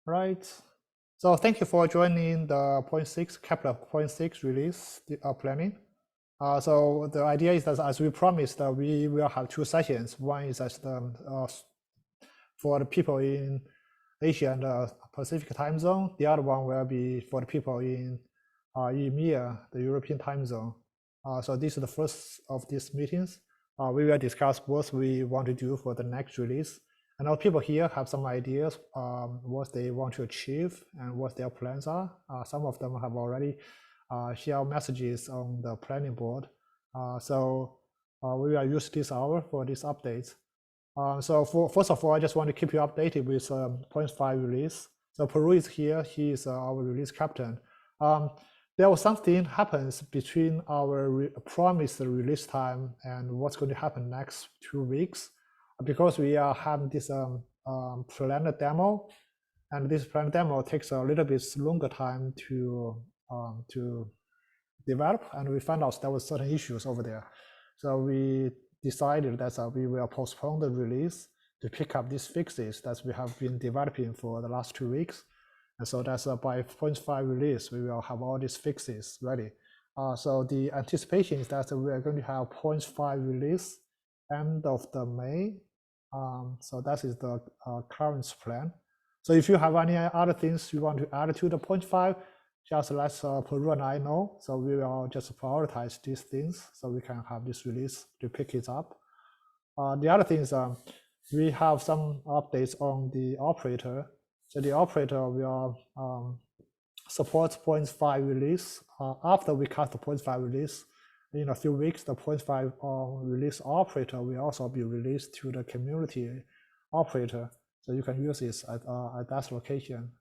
Right. So thank you for joining the Kepler point 6 release planning. So the idea is that, as we promised, we will have two sessions. One is as for the people in Asia and Pacific time zone. The other one will be for the people in EMEA, the European time zone. So this is the first of these meetings. We will discuss what we want to do for the next release. And our people here have some ideas what they want to achieve and what their plans are. Some of them have already shared messages on the planning board. So we will use this hour for these updates. So first of all, I just want to keep you updated with 0.5 release. So Peru is here. He is our release captain. There was something happens between our promised release time and what's going to happen next 2 weeks, because we are having this planned demo, and this planned demo takes a little bit longer time to develop, and we found out there were certain issues over there. So we decided that we will postpone the release to pick up these fixes that we have been developing for the last 2 weeks. And so that's by 0.5 release, we will have all these fixes ready. So the anticipation is that we are going to have 0.5 release end of the May. So that is the current plan. So if you have any other things you want to add to the 0.5, just let Peru and I know. So we will just prioritize these things so we can have this release to pick it up. The other thing is we have some updates on the operator. So the operator will support 0.5 release. After we cut the 0.5 release, in a few weeks, the 0.5 release operator will also be released to the community operator. So you can use this at that location.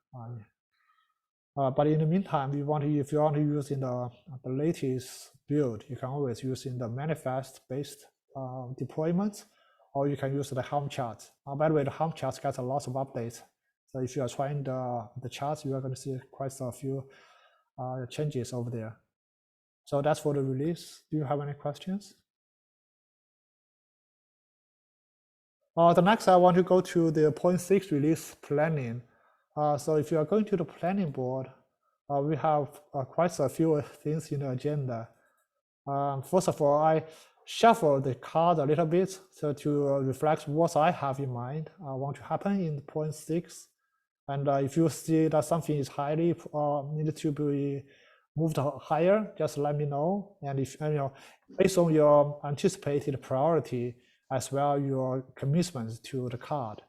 But in the meantime, if you want to use in the latest build, you can always use in the manifest-based deployments, or you can use the Helm chart. By the way, the Helm chart gets a lot of updates. So if you are trying the charts, you are going to see quite a few changes over there. So that's for the release. Do you have any questions? The next, I want to go to the 0.6 release planning. So if you are going to the planning board, we have quite a few things in the agenda. First of all, I shuffle the card a little bit so to reflect what I have in mind want to happen in 0.6. And if you see that something is highly needed to be moved higher, just let me know. And if based on your anticipated priority as well, your commitments to the card.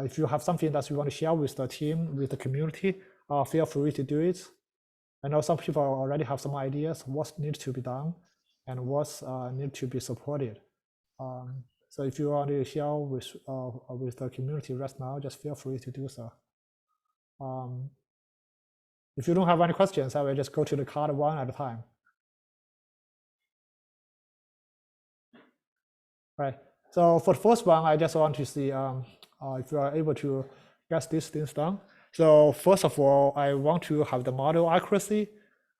If you have something that you want to share with the team, with the community, feel free to do it. I know some people already have some ideas what needs to be done and what needs to be supported. So if you want to share with the community right now, just feel free to do so. If you don't have any questions, I will just go to the card one at a time. Right. So for the first one, I just want to see if you are able to get these things done. So first of all, I want to have the model accuracy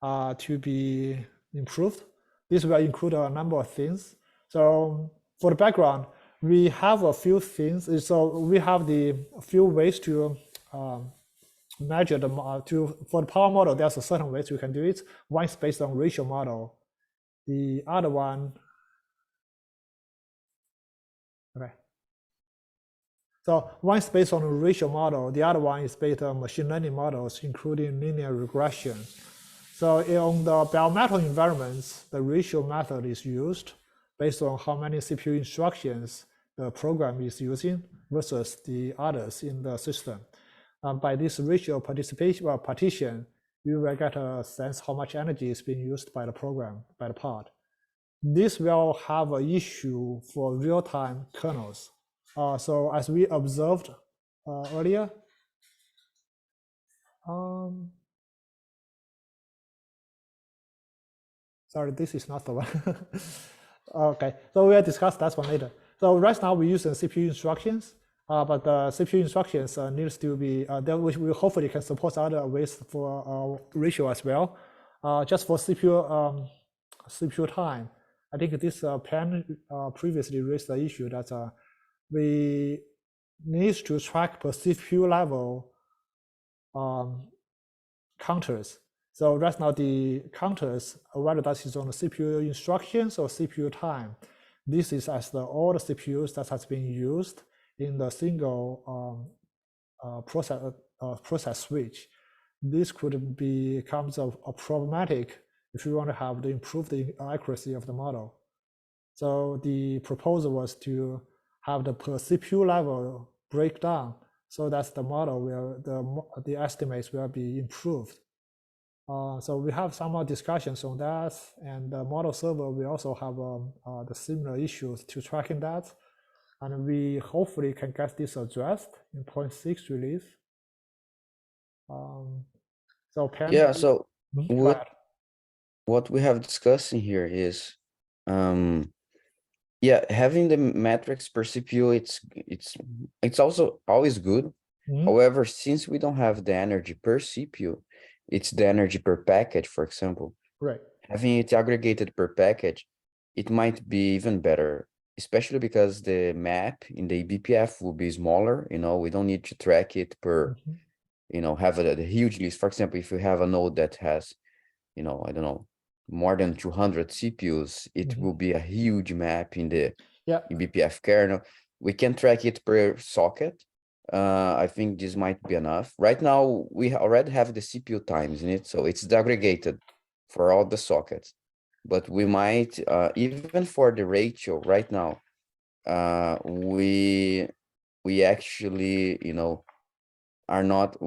to be improved. This will include a number of things. So for the background, we have a few things. So we have the few ways to measure the for the power model. There's a certain ways you can do it. One is based on ratio model. The other one, okay. So one is based on a ratio model. The other one is based on machine learning models, including linear regression. So on the bare metal environments, the ratio method is used based on how many CPU instructions the program is using versus the others in the system. By this ratio partition, you will get a sense how much energy is being used by the program, by the part. This will have an issue for real-time kernels. So as we observed earlier, sorry, this is not the one. Okay, so we'll discuss that one later. So right now we use the CPU instructions, but the CPU instructions needs to be, we hopefully can support other ways for ratio as well. Just for CPU time, I think this pen previously raised the issue that we need to track per CPU level counters. So right now the counters, whether that is on the CPU instructions or CPU time, this is as all the CPUs that has been used in the single process switch. This could become a problematic if you want to have to improve the accuracy of the model. So the proposal was to have the per CPU level breakdown so that the model will, the estimates will be improved. So we have some more discussions on that, and the model server will also have the similar issues to tracking that, and we hopefully can get this addressed in 0.6 release. So Yeah, so go ahead. what we have discussing here is, yeah, having the metrics per CPU, it's also always good. However, since we don't have the energy per CPU, it's the energy per package, for example. Right. Having it aggregated per package, it might be even better, especially because the map in the eBPF will be smaller. We don't need to track it per, have a huge list. For example, if you have a node that has, I don't know, more than 200 CPUs, it will be a huge map in the eBPF kernel. We can track it per socket. I think this might be enough. Right now, we already have the CPU times in it, so it's aggregated for all the sockets. But we might, even for the ratio right now, we actually, are not,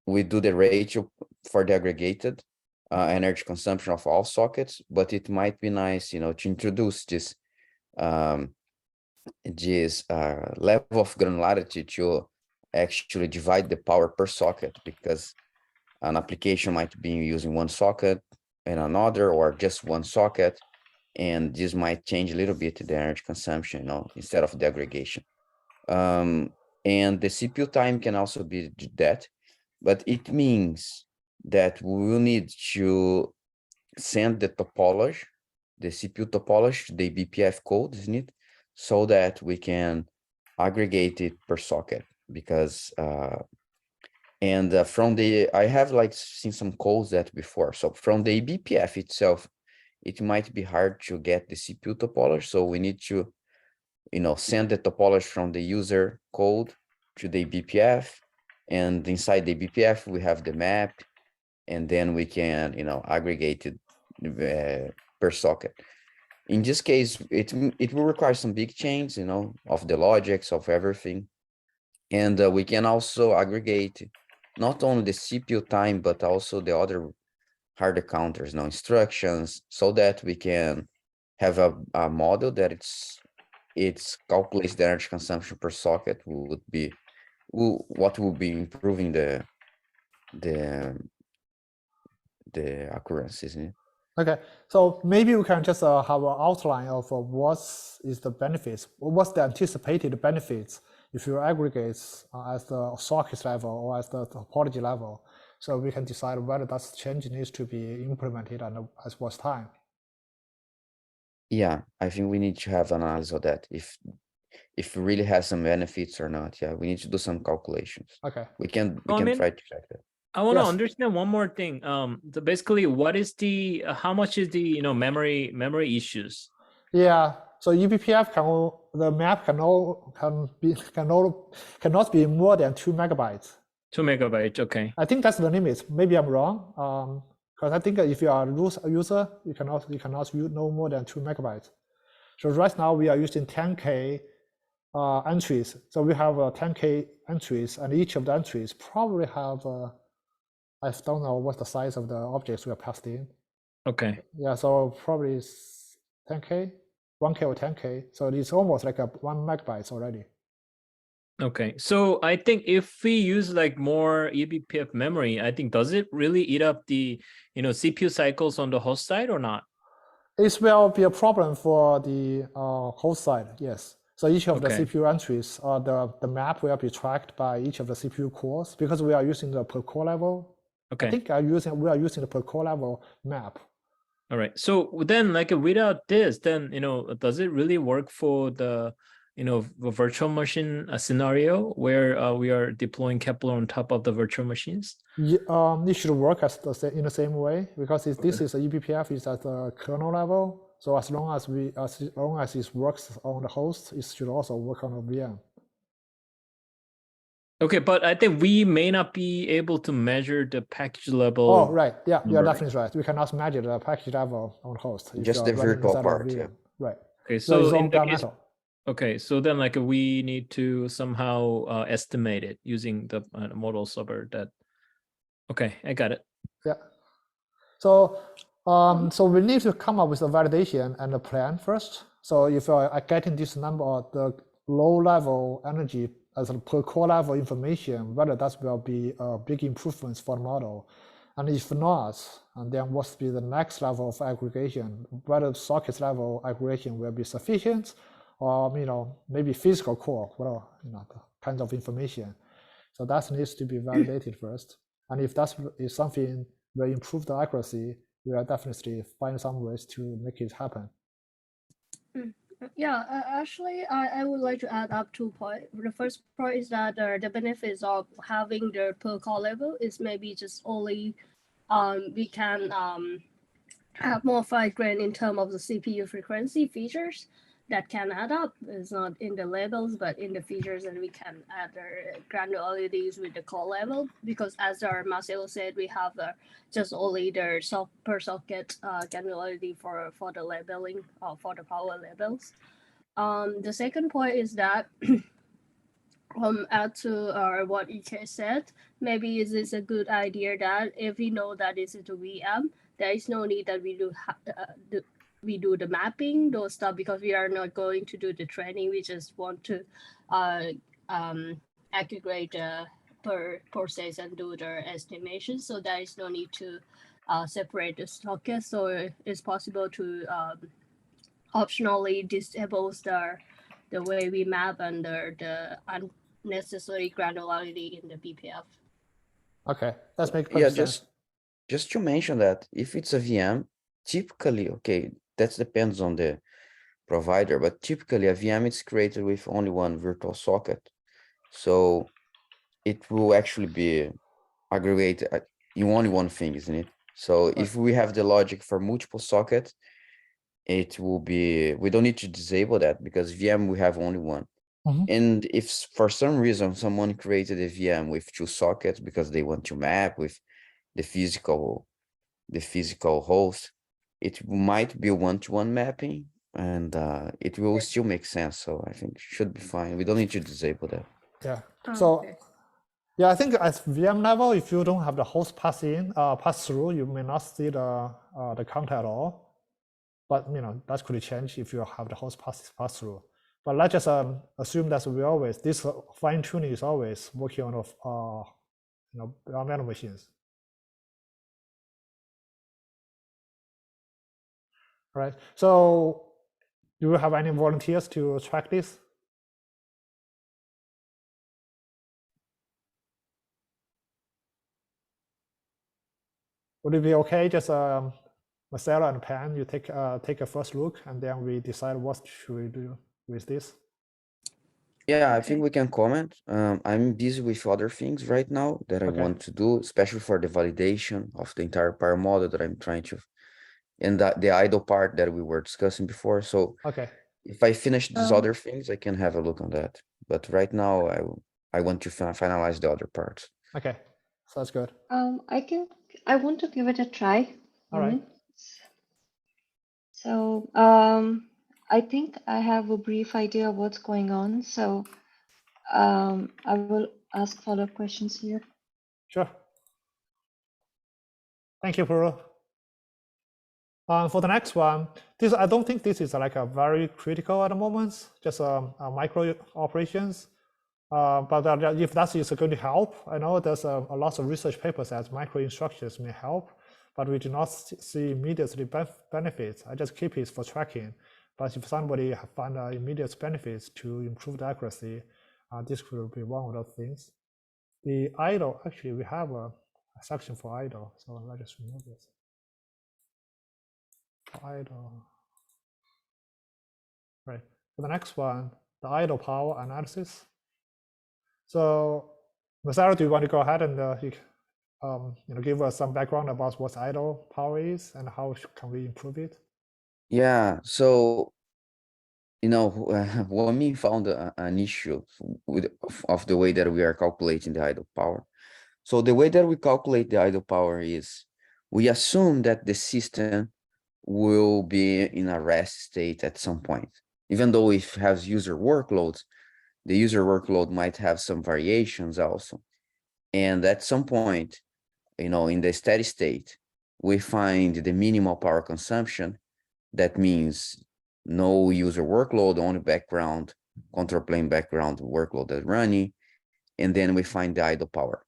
we do the ratio for the aggregated energy consumption of all sockets, but it might be nice, to introduce this level of granularity to actually divide the power per socket, because an application might be using one socket and another, or just one socket, and this might change a little bit the energy consumption, instead of the aggregation. And the CPU time can also be that, but it means that we will need to send the topology, the CPU topology, the BPF code, isn't it? So that we can aggregate it per socket, because from I have seen some codes that before. So from the BPF itself, it might be hard to get the CPU topology. So we need to, send the topology from the user code to the BPF, and inside the BPF we have the map, and then we can, aggregate it per socket. In this case, it will require some big change, of the logics of everything. And we can also aggregate not only the CPU time, but also the other harder counters, instructions, so that we can have a model that it's calculates the energy consumption per socket what will be improving the accuracy, isn't it? Okay, so maybe we can just have an outline of what is the benefits, what's the anticipated benefits if you aggregate at the socket level or at the topology level, so we can decide whether that change needs to be implemented and at what time. Yeah, I think we need to have an analysis of that. If it really has some benefits or not. Yeah, we need to do some calculations. Okay. We can try to check that. I want to understand one more thing. So basically, what is the how much is the memory issues? Yeah. So eBPF the map cannot be more than 2 megabytes. 2 megabytes. Okay. I think that's the limit. Maybe I'm wrong. Because I think if you are a user, you cannot use no more than 2 megabytes. So right now we are using 10K entries. So we have 10K entries, and each of the entries probably have I don't know what the size of the objects we are passed in. Okay. Yeah, so probably 10K, 1K or 10K. So it's almost like 1 megabytes already. Okay, so I think if we use more eBPF memory, I think does it really eat up the CPU cycles on the host side or not? It will be a problem for the host side, yes. So each of the CPU entries, the map will be tracked by each of the CPU cores, because we are using the per core level. Okay. I think we are using the per core level map. All right. So then, without this, then does it really work for the a virtual machine scenario where we are deploying Kepler on top of the virtual machines? It should work in the same way, because this is a eBPF is at the kernel level. So as long as it works on the host, it should also work on the VM. Okay, but I think we may not be able to measure the package level. Oh, right. Yeah, you're number, definitely right. We cannot measure the package level on host. If Just you're the running virtual inside of part, VM. yeah. Right. Okay, So it's so all in the bare case, metal. okay, so then like we need to somehow estimate it using the model solver that. Okay, I got it. Yeah. So so we need to come up with a validation and a plan first. So if you're getting this number, the low level energy as a per core level information, whether that will be a big improvements for the model. And if not, and then what's be the next level of aggregation, whether socket level aggregation will be sufficient, or maybe physical core, well, the kinds of information. So that needs to be validated first. And if that is something will improve the accuracy, we will definitely find some ways to make it happen. Yeah, actually, I would like to add up 2 points. The first point is that the benefits of having the per core level is maybe just only we can have more fine grain in terms of the CPU frequency features that can add up. It's not in the labels, but in the features, and we can add the granularities with the core level, because as our Marcelo said, we have just only the per socket granularity for the labeling for the power labels. The second point is that add to what EK said, maybe it is a good idea that if we know that this is a VM, there is no need that we do the mapping, those stuff, because we are not going to do the training. We just want to aggregate per process and do the estimation. So there is no need to separate the sockets. So it's possible to optionally disable the way we map under the unnecessary granularity in the BPF. Okay, that's make Yeah, perfect sense. just to mention that if it's a VM, typically, okay, that depends on the provider, but typically a VM is created with only one virtual socket. So it will actually be aggregated in only one thing, isn't it? So if we have the logic for multiple sockets, it will be, we don't need to disable that, because VM we have only one. And if for some reason someone created a VM with 2 sockets because they want to map with the physical host, it might be one-to-one mapping, and it will still make sense. So I think it should be fine. We don't need to disable that. Yeah. So Okay. yeah, I think at VM level, if you don't have the host pass through, you may not see the count at all. But that could change if you have the host pass through. But let's just assume that this fine tuning is always working on bare metal machines. Right. So do you have any volunteers to track this? Would it be okay? Just Marcelo and Pan, you take a first look, and then we decide what should we do with this. Yeah, I think we can comment. I'm busy with other things right now that I want to do, especially for the validation of the entire power model that I'm trying to, and the idle part that we were discussing before. So if I finish these other things, I can have a look on that. But right now, I want to finalize the other parts. Okay, sounds good. I want to give it a try. All right. So I think I have a brief idea of what's going on. So I will ask follow-up questions here. Sure. Thank you, Puru. For the next one, I don't think this is like a very critical at the moment, just micro operations. But if that is going to help, I know there's a lot of research papers that micro instructions may help, but we do not see immediately benefits. I just keep it for tracking. But if somebody find immediate benefits to improve the accuracy, this could be one of those things. The idle, actually, we have a section for idle, so let's just remove this. Idle. Right. For the next one, the idle power analysis. So, Masaru, do you want to go ahead and give us some background about what idle power is and how can we improve it? Yeah, so Wami found an issue of the way that we are calculating the idle power. So the way that we calculate the idle power is we assume that the system will be in a rest state at some point. Even though it has user workloads, the user workload might have some variations also. And at some point, in the steady state, we find the minimal power consumption. That means no user workload, only background, control plane background workload that's running. And then we find the idle power.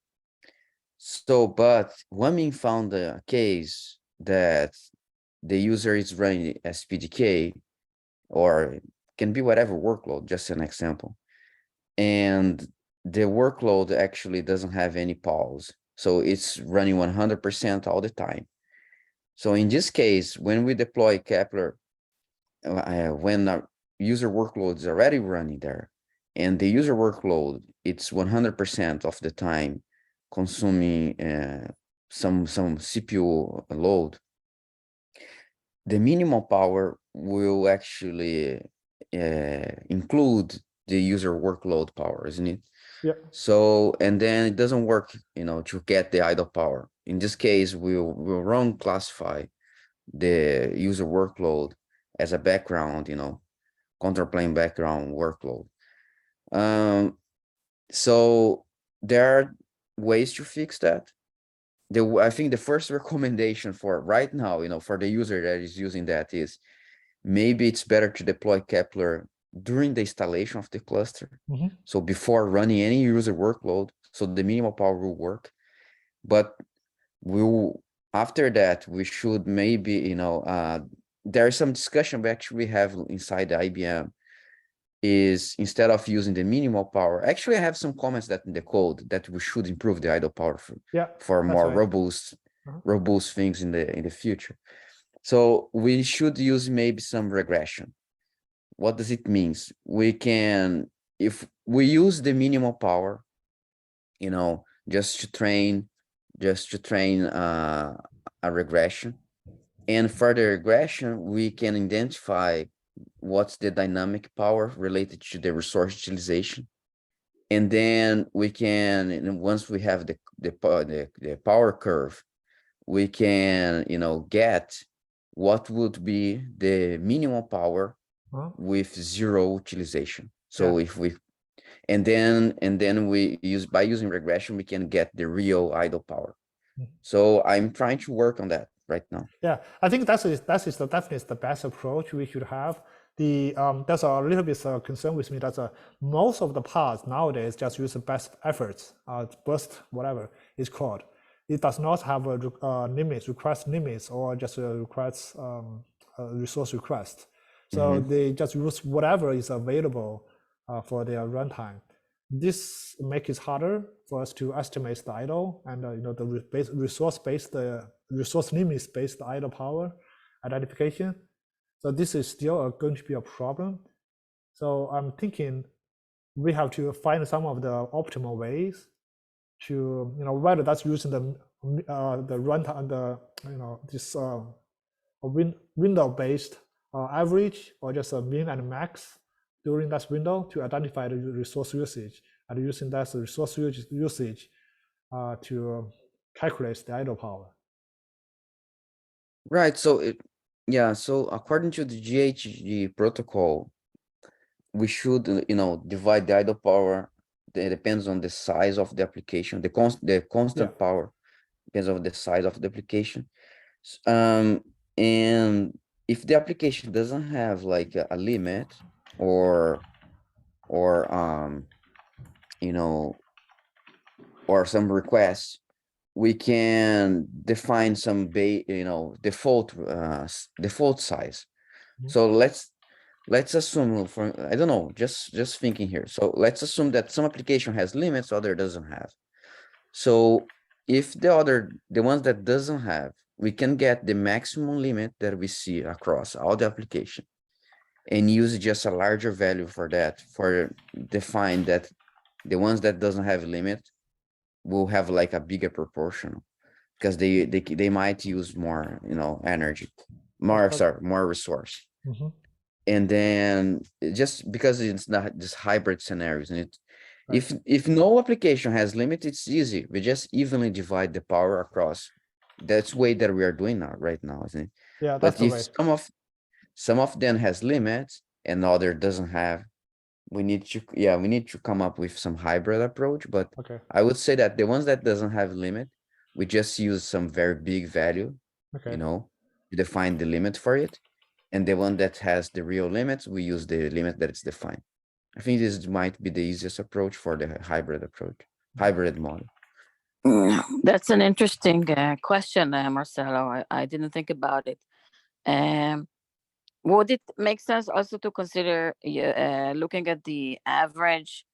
So, but Wami found a case that the user is running SPDK, or can be whatever workload, just an example. And the workload actually doesn't have any pause. So it's running 100% all the time. So in this case, when we deploy Kepler, when our user workload is already running there, and the user workload, it's 100% of the time consuming some CPU load, the minimal power will actually include the user workload power, isn't it? Yeah. So, and then it doesn't work, to get the idle power. In this case, we'll wrong classify the user workload as a background, control plane background workload. So there are ways to fix that. I think the first recommendation for right now, for the user that is using that is maybe it's better to deploy Kepler during the installation of the cluster. Mhm. So before running any user workload, so the minimal power will work. But after that, we should maybe, there is some discussion we actually have inside the IBM is instead of using the minimal power, actually I have some comments that in the code that we should improve the idle power for that's more right. robust things in the future. So we should use maybe some regression. What does it mean? We can, if we use the minimal power, just to train a regression, and for the regression, we can identify what's the dynamic power related to the resource utilization. And then we can, and once we have the power curve, we can, get what would be the minimal power with zero utilization. So if we, and then we use, by using regression, we can get the real idle power. So I'm trying to work on that right now. Yeah, I think that is definitely the best approach we should have. There's a little bit of concern with me that most of the parts nowadays just use the best efforts, burst, whatever it's called. It does not have a request limits, or just a request resource request. So they just use whatever is available for their runtime. This makes it harder for us to estimate the idle and the resource limits based idle power identification. So this is still going to be a problem. So I'm thinking we have to find some of the optimal ways to, whether that's using the runtime, this window-based average, or just a min and max during that window to identify the resource usage, and using that resource usage to calculate the idle power. Right. So so according to the GHG protocol, we should, divide the idle power. It depends on the size of the application. The constant power depends on the size of the application. And if the application doesn't have like a limit or some requests, we can define some default size. So let's assume, for I don't know, just thinking here. So let's assume that some application has limits, other doesn't have. So if the ones that doesn't have, we can get the maximum limit that we see across all the application. and use just a larger value for that, for define that the ones that doesn't have limit will have like a bigger proportion, because they might use more, energy, more, Okay. sorry, more resource. Mhm. And then just because it's not just hybrid scenarios, and Right. if no application has limit, it's easy. We just evenly divide the power across. That's way that we are doing now, right now, isn't it? Yeah, that's But the if way. some of them has limits and other doesn't have, we need to come up with some hybrid approach. But Okay. I would say that the ones that doesn't have limit, we just use some very big value, Okay. to define the limit for it. And the one that has the real limits, we use the limit that is defined. I think this might be the easiest approach for the hybrid model. That's an interesting question, Marcelo. I didn't think about it. Would it make sense also to consider looking at the average,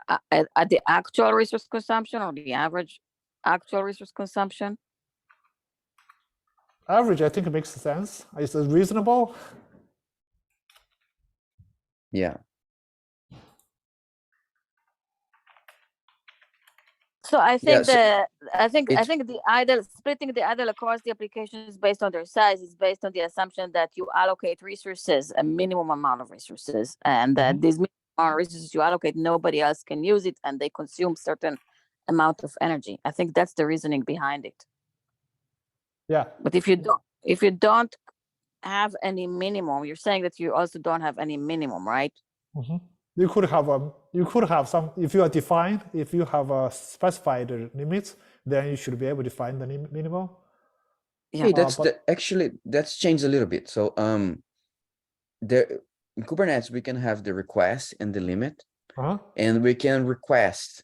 at the actual resource consumption, or the average actual resource consumption? Average, I think it makes sense. It's reasonable. Yeah. So I Yeah, think so I think it's the idle splitting the idle across the applications based on their size is based on the assumption that you allocate resources, a minimum amount of resources, and that Mhm. these minimum amount of resources you allocate, nobody else can use it, and they consume certain amount of energy. I think that's the reasoning behind it. Yeah. But if you don't have any minimum, you're saying that you also don't have any minimum, right? Mhm. You could have some, if you are defined, if you have a specified limits, then you should be able to find the minimum. Yeah. hey, but actually that's changed a little bit. So there in Kubernetes we can have the request and the limit, uh-huh. and we can request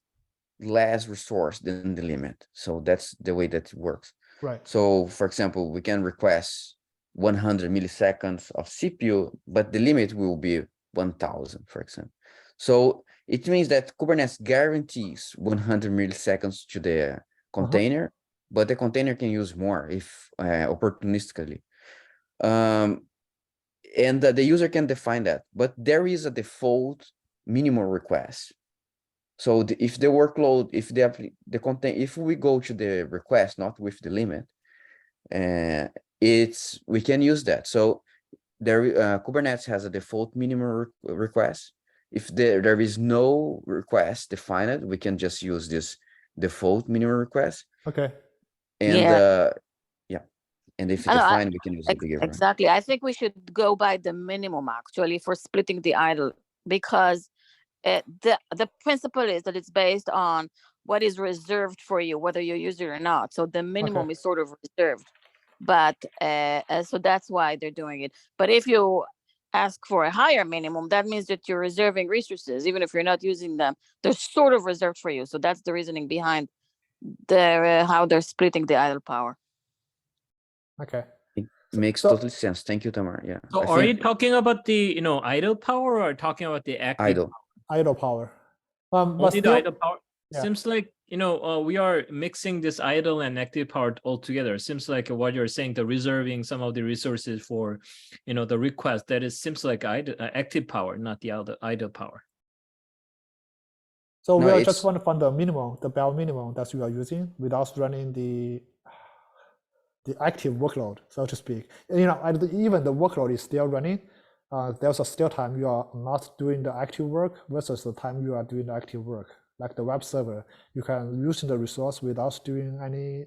less resource than the limit. So that's the way that it works. Right. So for example, we can request 100 milliseconds of CPU, but the limit will be 1000, for example. So it means that Kubernetes guarantees 100 milliseconds to the container, but the container can use more if opportunistically. And the user can define that, but there is a default minimum request. So if the workload, if the content, if we go to the request, not with the limit, we can use that. So there, Kubernetes has a default minimum request. If there is no request defined, we can just use this default minimum request. Okay. And Yeah. yeah, and if I know, defined, we can use a bigger one. exactly. I think we should go by the minimum actually for splitting the idle, because the principle is that it's based on what is reserved for you, whether you use it or not. So the minimum is sort of reserved, but so that's why they're doing it. But if you ask for a higher minimum, that means that you're reserving resources, even if you're not using them. They're sort of reserved for you. So that's the reasoning behind how they're splitting the idle power. Okay. It makes so- totally sense. Thank you, Tamar. Yeah. So I are you think talking about the idle power, or talking about the active idle. Idle power. But only the still, idle power? yeah. Seems like we are mixing this idle and active power all together. Seems like what you're saying, the reserving some of the resources for the request, that is seems like active power, not the idle power. So No, we are it's- just want to find the minimum, the bare minimum that you are using without running the active workload, so to speak. Even the workload is still running. There's a still time you are not doing the active work versus the time you are doing the active work. Like the web server, you can use the resource without doing any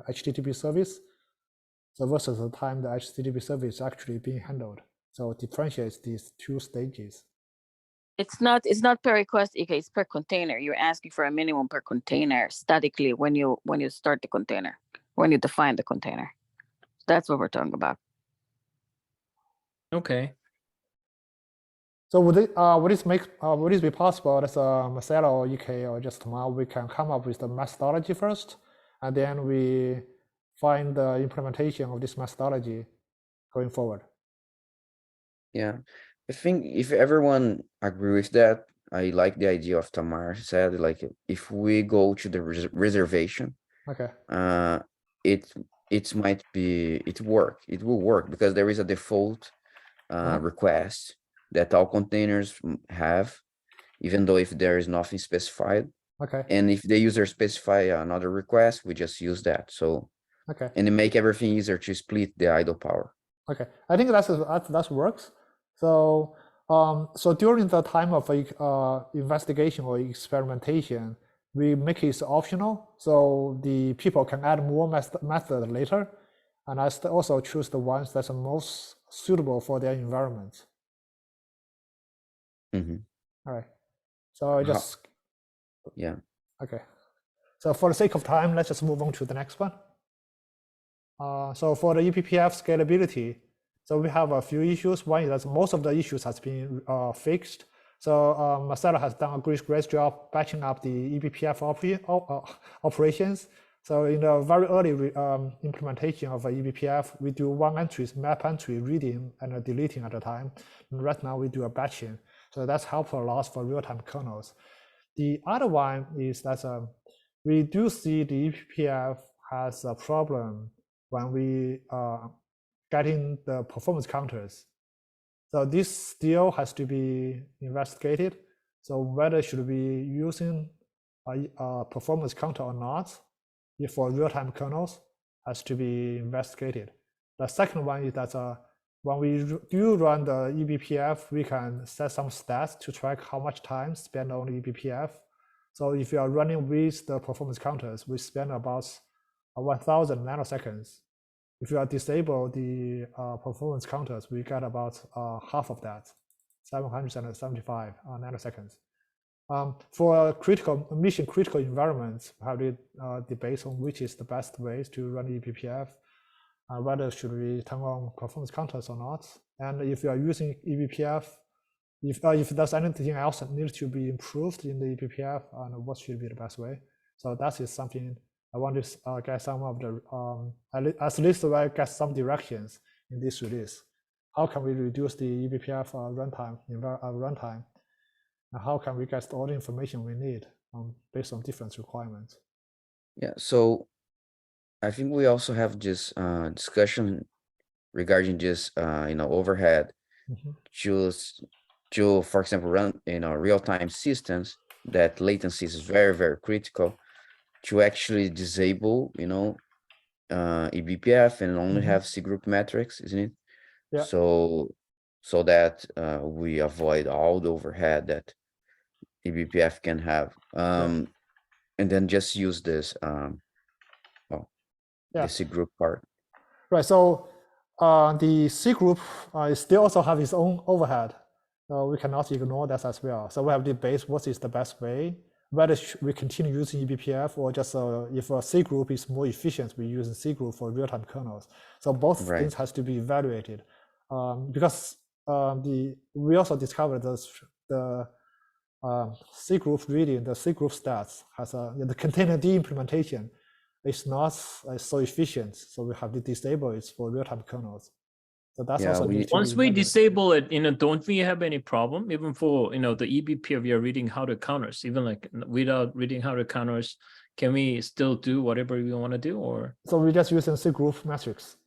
HTTP service. So versus the time the HTTP service is actually being handled. So it differentiates these two stages. It's not per request, EK, it's per container. You're asking for a minimum per container statically when you start the container, when you define the container. That's what we're talking about. Okay. So would it be possible as Marcelo or EK or just Tamar, we can come up with the methodology first, and then we find the implementation of this methodology going forward? Yeah, I think if everyone agree with that, I like the idea of Tamar said, like if we go to the reservation, Okay. it will work because there is a default request that all containers have, even though if there is nothing specified. Okay. And if the user specify another request, we just use that. So, Okay. and it make everything easier to split the idle power. Okay. I think that works. So so during the time of investigation or experimentation, we make it optional, so the people can add more method later, and I also choose the ones that's the most suitable for their environment. Mm-hmm. All right. So I just Yeah. Okay. So for the sake of time, let's just move on to the next one. So for the eBPF scalability, so we have a few issues. One is that most of the issues has been fixed. So Marcelo has done a great job batching up the eBPF operations. So in the very early implementation of eBPF, we do one entry, map entry, reading and deleting at a time. And right now we do a batching. So that's helpful a lot for real-time kernels. The other one is that we do see the eBPF has a problem when we getting the performance counters. So this still has to be investigated. So whether should we using a performance counter or not, if for real-time kernels, has to be investigated. The second one is that when we do run the eBPF, we can set some stats to track how much time spent on eBPF. So if you are running with the performance counters, we spend about 1,000 nanoseconds. If you are disable the performance counters, we get about half of that, 775 nanoseconds. For mission critical environments, we have the debate on which is the best ways to run eBPF, whether should we turn on performance counters or not. And if you are using eBPF, if there's anything else that needs to be improved in the eBPF, and what should be the best way. So that is something I want to get some of the, at least I get some directions in this release. How can we reduce the eBPF runtime? And how can we get all the information we need based on different requirements? Yeah, so I think we also have this discussion regarding this, overhead. To, for example, run real-time systems that latency is very, very critical, to actually disable, eBPF and only have C group metrics, isn't it? Yeah. So that we avoid all the overhead that eBPF can have, and then just use this the C group part. Right. So the C group still also have its own overhead. We cannot ignore that as well. So we have debate what is the best way, whether we continue using eBPF or just if a C group is more efficient, we use C group for real-time kernels. So both things has to be evaluated because we also discovered the C group reading, the C group stats has the container de-implementation is not so efficient. So we have to disable it for real-time kernels. So that's also once we disable it, don't we have any problem even for the eBPF? We are reading how to counters, even like without reading how to counters, can we still do whatever we want to do, or? So we just using C group metrics.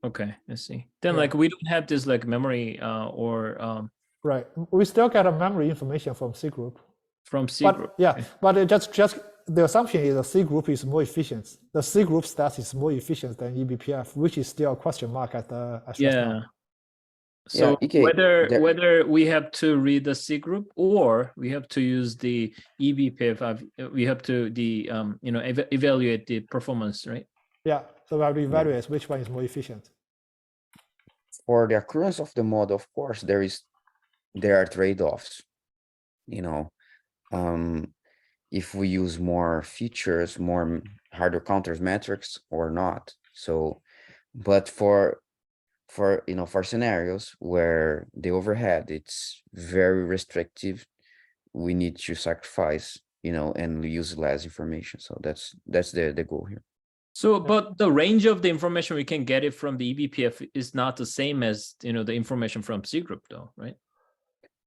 Okay, I see. Then like we don't have this like memory or right. We still get a memory information from C group. From C group. Yeah, okay. But just the assumption is the C group is more efficient. The C group stats is more efficient than eBPF, which is still a question mark at the now. So whether we have to read the C group or we have to use the eBPF, we have to evaluate the performance, right? Yeah. So we have to evaluate which one is more efficient. For the occurrence of the model, of course, there are trade-offs. If we use more features, more hardware counters metrics or not. So, but for scenarios where the overhead it's very restrictive, we need to sacrifice, and use less information. So that's the goal here. So, but the range of the information we can get it from the eBPF is not the same as the information from C group, though, right?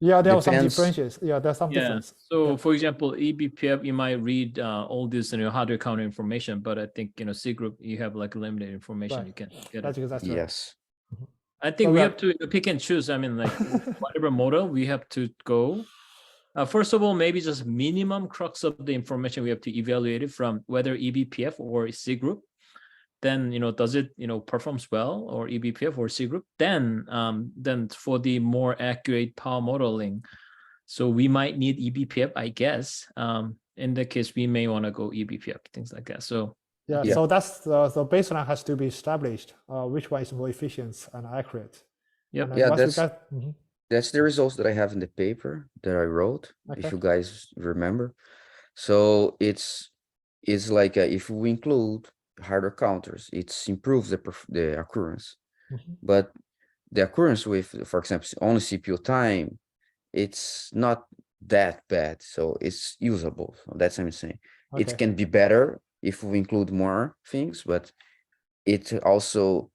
Yeah, there are some differences. Yeah, there's some difference. So, for example, eBPF, you might read all this hardware counter information, but I think C group you have like limited information. You can get That's it. exactly yes. Right. I think So we we have to pick and choose. I mean, like whatever model we have to go. First of all, maybe just minimum crux of the information we have to evaluate it from whether eBPF or C group. Then does it performs well or eBPF or C group? Then for the more accurate power modeling, so we might need eBPF, I guess. In that case, we may want to go eBPF, things like that. So yeah, Yeah. so that's the baseline has to be established. Which one is more efficient and accurate? Yep. And then Yeah, once we that's got, mhm, that's the results that I have in the paper that I wrote, if Okay. you guys remember. So it's like if we include hardware counters, it improves the occurrence. mhm, But the occurrence with, for example, only CPU time, it's not that bad. So it's usable. So that's what I'm saying. It okay. can be better if we include more things, but it also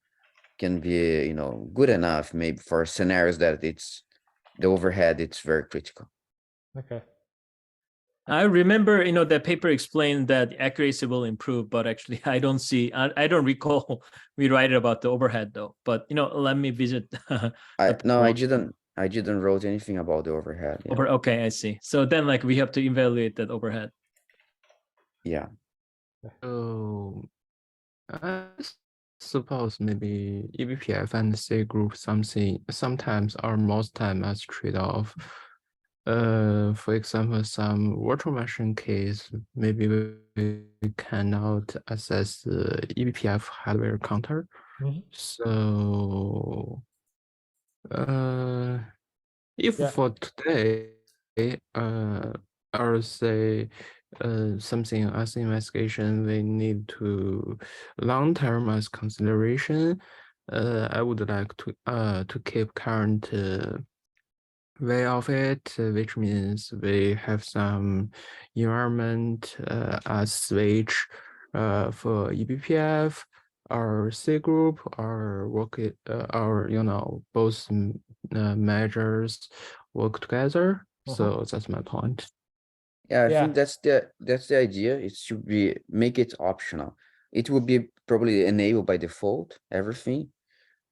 can be, good enough maybe for scenarios that the overhead, it's very critical. Okay. I remember, that paper explained that accuracy will improve, but actually I don't see, I don't recall we write about the overhead though. But let me visit. No, I paper. didn't wrote anything about the overhead. Yeah. Okay, I see. So then, like, we have to evaluate that overhead. Yeah. So I suppose maybe eBPF and C group sometimes or most time as trade-off. For example, some virtual machine case, maybe we cannot access the eBPF hardware counter. Mhm. So if Yeah. for today, I would say something as investigation we need to long-term as consideration. I would like to keep current way of it, which means we have some environment as switch for eBPF or C group or work it or both measures work together. So that's my point. Yeah, I Yeah. think that's the idea. It should be make it optional. It will be probably enabled by default, everything.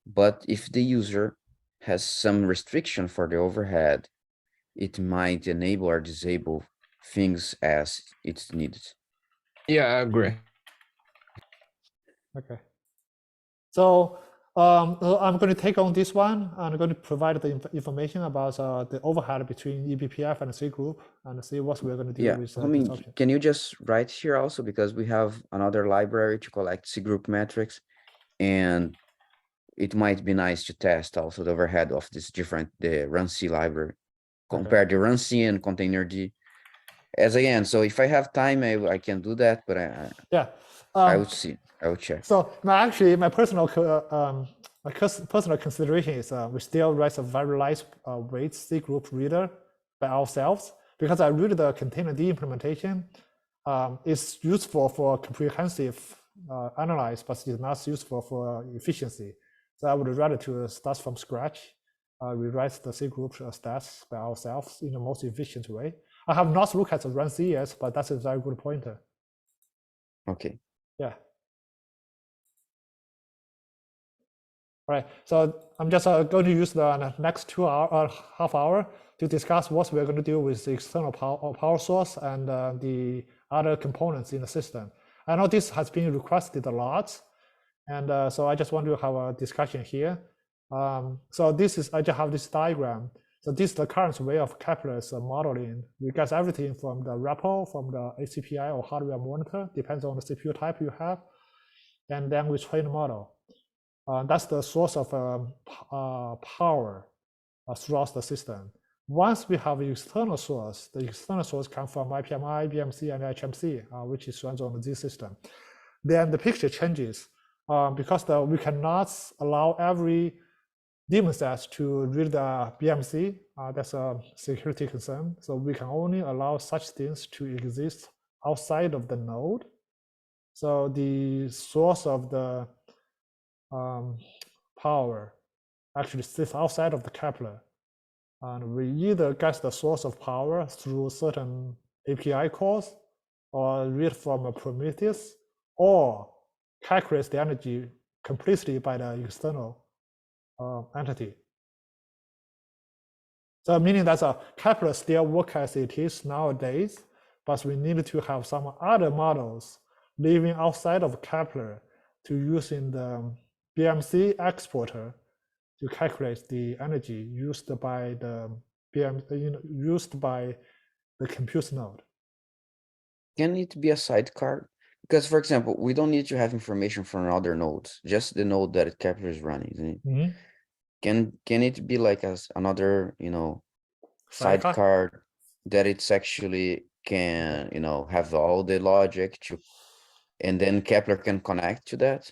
But if the user has some restriction for the overhead, it might enable or disable things as it's needed. Yeah, I agree. Okay. So I'm going to take on this one. I'm going to provide the information about the overhead between eBPF and C group and see what we're going to do Yeah, with I this mean, option. can you just write here also, because we have another library to collect C group metrics, and it might be nice to test also the overhead of this the run C library, compare the run C and containerd as again. So if I have time, I can do that, but Yeah. I would see, I would check. So actually, my personal personal consideration is we still write a very light weight C group reader by ourselves, because I read the container D implementation. It's useful for comprehensive analyze, but it's not useful for efficiency. So I would rather to start from scratch, rewrite the C group stats by ourselves in the most efficient way. I have not looked at the run C yet, but that's a very good pointer. Okay. Yeah. Right, so I'm just going to use the next half hour to discuss what we're going to do with the external power source and the other components in the system. I know this has been requested a lot, and so I just want to have a discussion here. So this is, I just have this diagram. So this is the current way of Kepler's modeling. We get everything from the repo, from the ACPI or hardware monitor, depends on the CPU type you have, and then we train the model. That's the source of power throughout the system. Once we have external source, the external source comes from IPMI, BMC, and HMC, which is runs on the Z system. Then the picture changes because we cannot allow every daemon set to read the BMC. That's a security concern. So we can only allow such things to exist outside of the node. So the source of the power actually sits outside of the Kepler. And we either get the source of power through certain API calls, or read from a Prometheus, or calculate the energy completely by the external entity. So meaning that Kepler still work as it is nowadays, but we need to have some other models living outside of Kepler to use in the BMC exporter to calculate the energy used by the used by the compute node. Can it be a sidecar? Because, for example, we don't need to have information from other nodes, just the node that Kepler is running, isn't it? Mm-hmm. Can it be like another, sidecar that it's actually can, have all the logic to, and then Kepler can connect to that?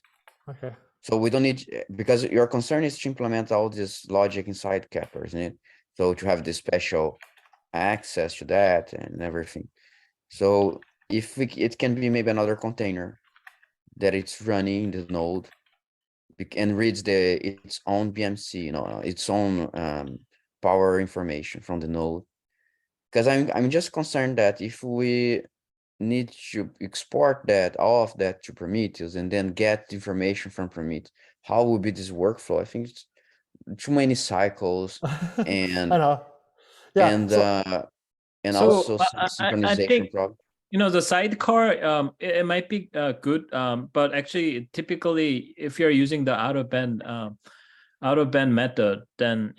Okay. So we don't need, because your concern is to implement all this logic inside Kepler, isn't it? So to have this special access to that and everything. So if it can be maybe another container that it's running the node and reads its own BMC, its own power information from the node. Because I'm just concerned that if we need to export all of that to Prometheus and then get information from Prometheus, how will be this workflow? I think it's too many cycles and I know. Yeah. And So also some I synchronization think, problem. the sidecar, it might be good, but actually, typically, if you're using the out of band method, then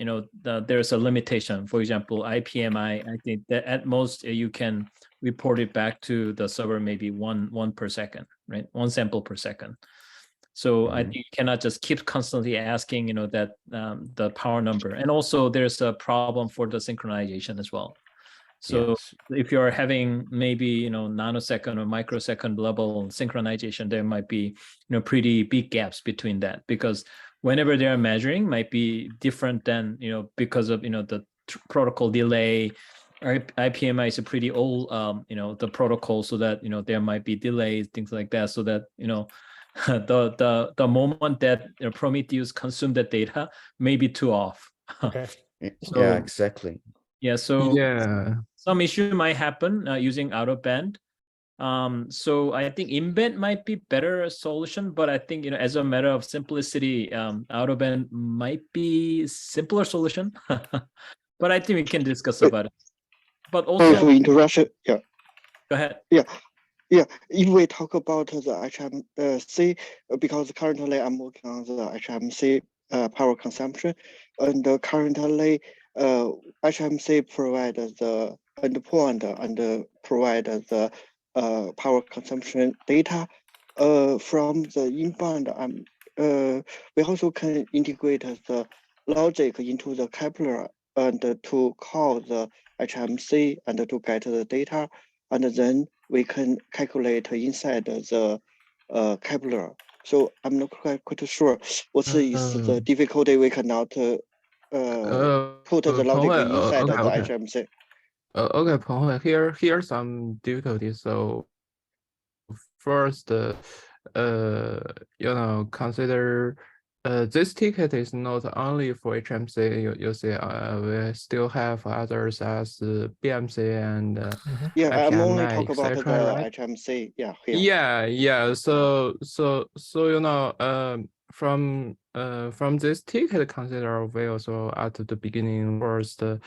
there's a limitation. For example, IPMI, I think that at most you can report it back to the server maybe one per second, right? One sample per second. So I think you cannot just keep constantly asking, that the power number. And also there's a problem for the synchronization as well. So Yes. if you're having maybe, nanosecond or microsecond level synchronization, there might be, pretty big gaps between that, because whenever they are measuring might be different than, because of, the protocol delay. IPMI is a pretty old, the protocol, so that, there might be delays, things like that, so that, the moment that Prometheus consume the data may be too off. Okay. Yeah, exactly. Yeah, so Yeah. some issue might happen using out of band. So I think in-band might be better solution, but I think, as a matter of simplicity, out of band might be simpler solution. But I think we can discuss about it. But also, for interaction, yeah. Go ahead. Yeah, if we talk about the HMC, because currently I'm working on the HMC power consumption, and currently HMC provide the endpoint and provide the power consumption data. From the inbound, we also can integrate the logic into the Kepler and to call the HMC and to get the data, and then we can calculate inside the Kepler. So I'm not quite sure what is the difficulty. We cannot put the logic inside the HMC. Okay, Peng Hui, here's some difficulties. So first, consider this ticket is not only for HMC. You see, we still have others as BMC and yeah, I'm only IPMI, talking about etc., the right? HMC. Yeah, here. Yeah. So from this ticket consider, we also at the beginning first, the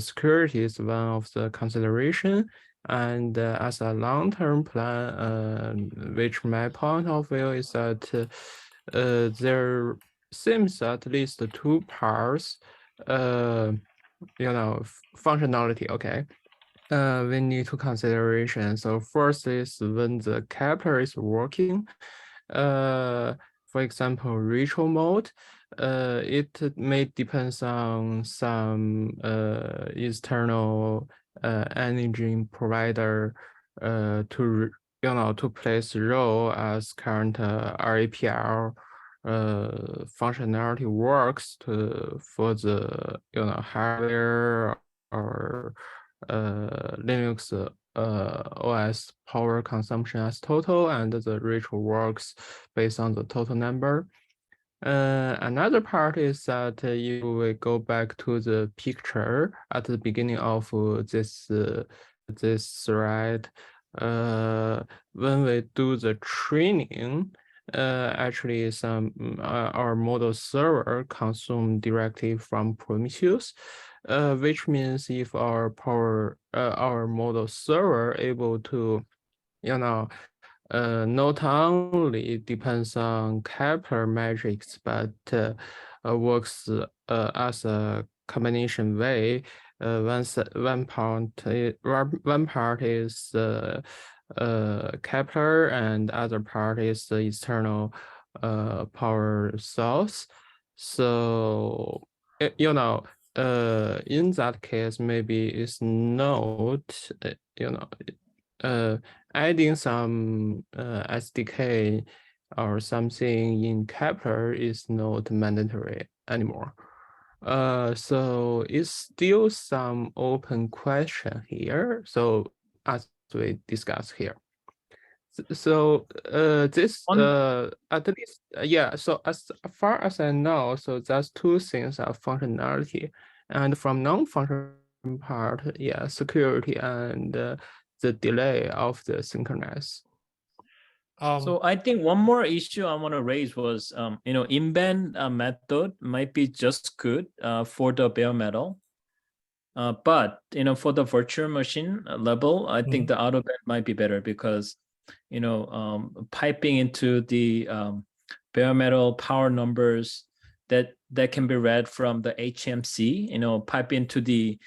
security is one of the consideration. And as a long-term plan, which my point of view is that there seems at least two parts, functionality. Okay, we need to consideration. So first is when the Kepler is working, for example, retro mode, it may depends on some external energy provider to place role as current RAPL functionality works for the hardware or Linux OS power consumption as total, and the retro works based on the total number. Another part is that you will go back to the picture at the beginning of this thread. When we do the training, actually our model server consume directly from Prometheus, which means if our model server able to, not only depends on Kepler metrics, but works as a combination way. One part is Kepler, and other part is the external power source. So in that case, maybe it's not adding some SDK or something in Kepler is not mandatory anymore. So it's still some open question here. So as we discuss here. So this at least so as far as I know, so that's two things are functionality, and from non-functional part, security and the delay of the synchronize. So I think one more issue I want to raise was, in-band method might be just good for the bare metal. But, for the virtual machine level, I think the out-of-band might be better because, piping into the bare metal power numbers that can be read from the HMC, pipe into the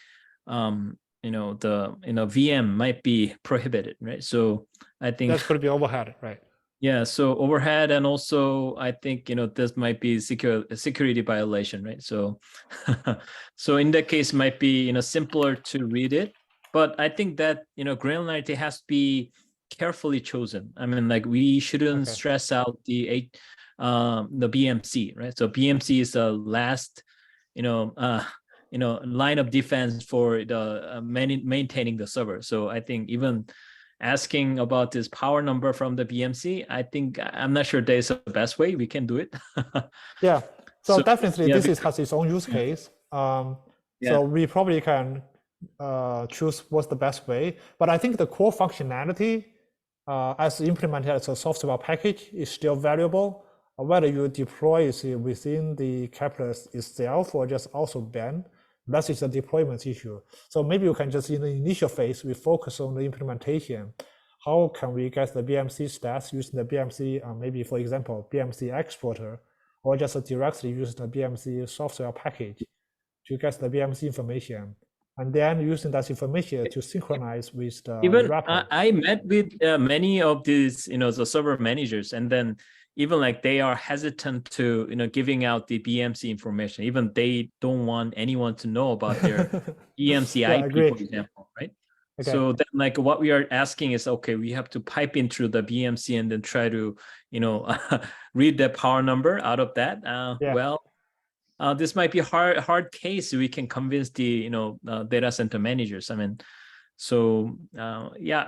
VM might be prohibited, right? So I think that's going to be overhead, right? Yeah, so overhead, and also I think this might be security violation, right? So so in that case, might be simpler to read it, but I think that granularity has to be carefully chosen. I mean, like we shouldn't stress out the BMC, right? So BMC is the last line of defense for the maintaining the server. So I think even asking about this power number from the BMC, I think I'm not sure there's a best way we can do it. Yeah, so definitely this has its own use case. So we probably can choose what's the best way, but I think the core functionality as implemented as a software package is still valuable. Whether you deploy it within the Kepler itself or just also band, that is a deployment issue. So maybe you can just in the initial phase, we focus on the implementation. How can we get the BMC stats using the BMC, maybe for example, BMC exporter, or just directly use the BMC software package to get the BMC information, and then using that information to synchronize with the wrapper. I met with many of these, the server managers, and then even like they are hesitant to giving out the BMC information. Even they don't want anyone to know about their BMC IP, for example, right? So then like what we are asking is, okay, we have to pipe in through the BMC and then try to read the power number out of that. Well, this might be hard case. We can convince the data center managers. I mean, so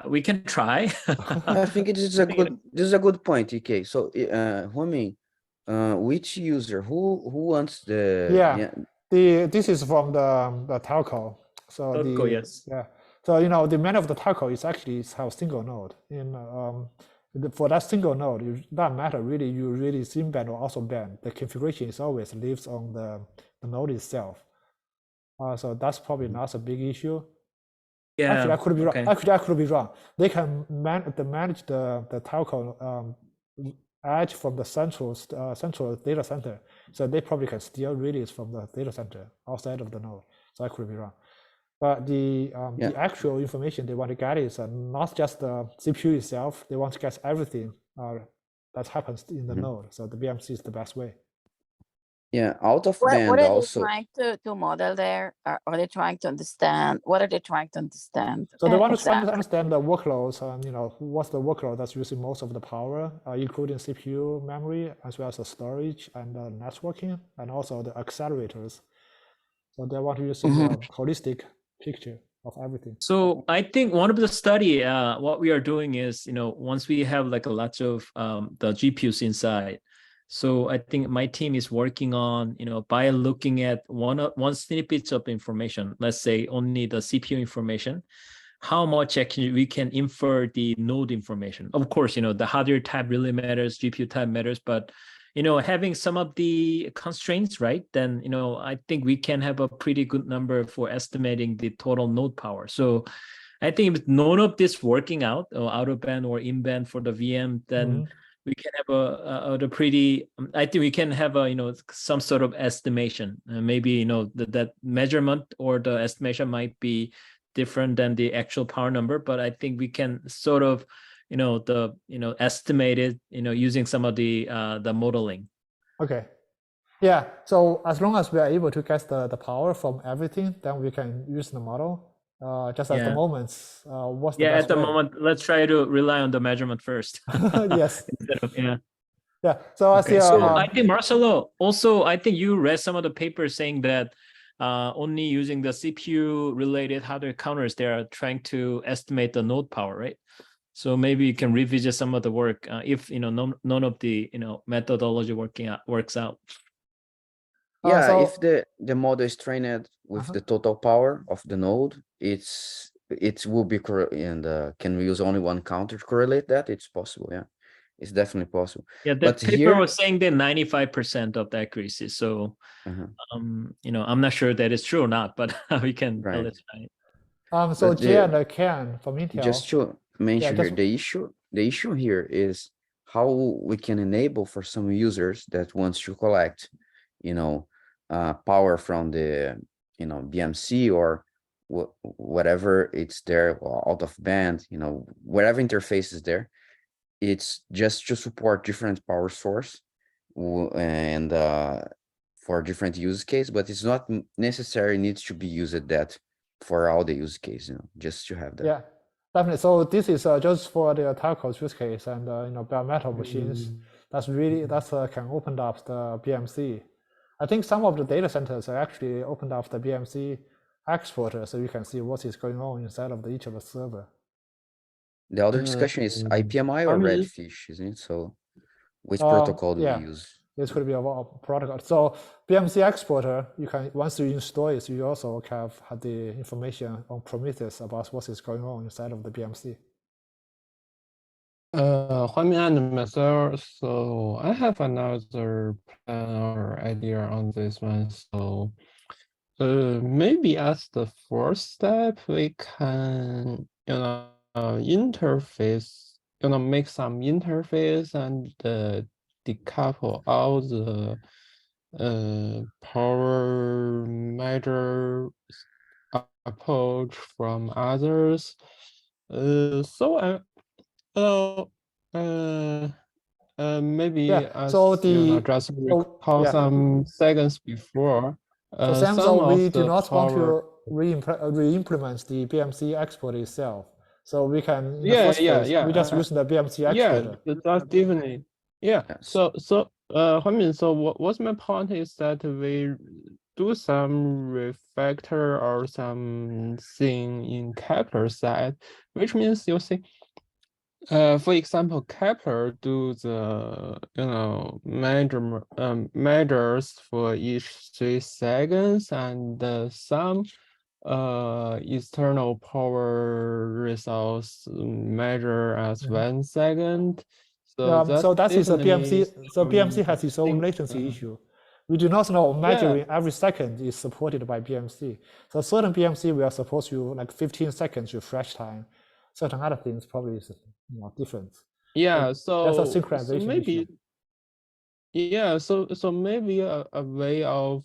we can try. I think this is a good point, EK. So Huoming, which user who wants the this is from the telco. So yes. So the many of the telco is actually have single node. For that single node, it doesn't matter really. You really thin band or also band. The configuration is always lives on the node itself. So that's probably not a big issue. Yeah. Actually, I could be wrong. Actually, I could be wrong. They can manage the telco edge from the central data center. So they probably can still read it from the data center outside of the node. So I could be wrong. But the actual information they want to get is not just the CPU itself. They want to get everything that happens in the node. So the BMC is the best way. Yeah, out of band what are also. They trying to model there? Are they trying to understand? What are they trying to understand? So they want to understand the workloads. What's the workload that's using most of the power, including CPU memory, as well as the storage and networking, and also the accelerators. So they want to use a holistic picture of everything. So I think one of the study, what we are doing is, once we have like a lot of the GPUs inside. So I think my team is working on, by looking at one snippet of information, let's say only the CPU information, how much actually we can infer the node information. Of course, the hardware type really matters, GPU type matters, but having some of the constraints, right? Then I think we can have a pretty good number for estimating the total node power. So I think if none of this working out, or out of band or in band for the VM, then we can have a pretty. I think we can have a some sort of estimation. Maybe that measurement or the estimation might be different than the actual power number, but I think we can sort of estimate it using some of the modeling. Okay. Yeah, so as long as we are able to get the power from everything, then we can use the model. Just at the moment, what's the best at the way? moment, let's try to rely on the measurement first. Yes. Yeah. So I see. So I think Marcelo, also, I think you read some of the papers saying that only using the CPU related hardware counters, they are trying to estimate the node power, right? So maybe you can revisit some of the work if none of the methodology works out. Yeah, so- if the model is trained with the total power of the node, it will be correct, and can we use only one counter to correlate that? It's possible, yeah. It's definitely possible. Yeah, that But paper here- was saying that 95% of the accuracy. So I'm not sure that is true or not, but we can tell it tonight. So But Jay and Ken from Intel. Just to mention Yeah, here, the issue here is how we can enable for some users that wants to collect, power from the, BMC or whatever it's there, or out of band, whatever interface is there. It's just to support different power source and for different use case, but it's not necessarily needs to be used that for all the use case, just to have that. Yeah, definitely. So this is just for the telcos use case and bare metal machines. That's can open up the BMC. I think some of the data centers are actually opened up the BMC exporter, so you can see what is going on inside of each of the server. The other discussion is IPMI or Redfish, isn't it? So which protocol do we use? This could be a protocol. So BMC exporter, you can, once you install it, you also have the information on Prometheus about what is going on inside of the BMC. Huamin and myself, so I have another plan or idea on this one. So maybe as the first step, we can, interface, make some interface and decouple all the power measure approach from others. So maybe as just recall some seconds before. So Sam, so we do not want to re-implement the BMC export itself. So we can, we just use the BMC exporter. Yeah, that's definitely. Yeah. So Huamin, so what's my point is that we do some refactor or something in Kepler side, which means you see, for example, Kepler do the measures for each 3 seconds and some external power resource measure as 1 second. So that is a BMC. So BMC has its own latency issue. We do not know measuring every second is supported by BMC. So certain BMC we are supposed to like 15 seconds refresh time. Certain other things probably is different. Yeah, so that's a synchronization maybe issue. Yeah, so maybe a way of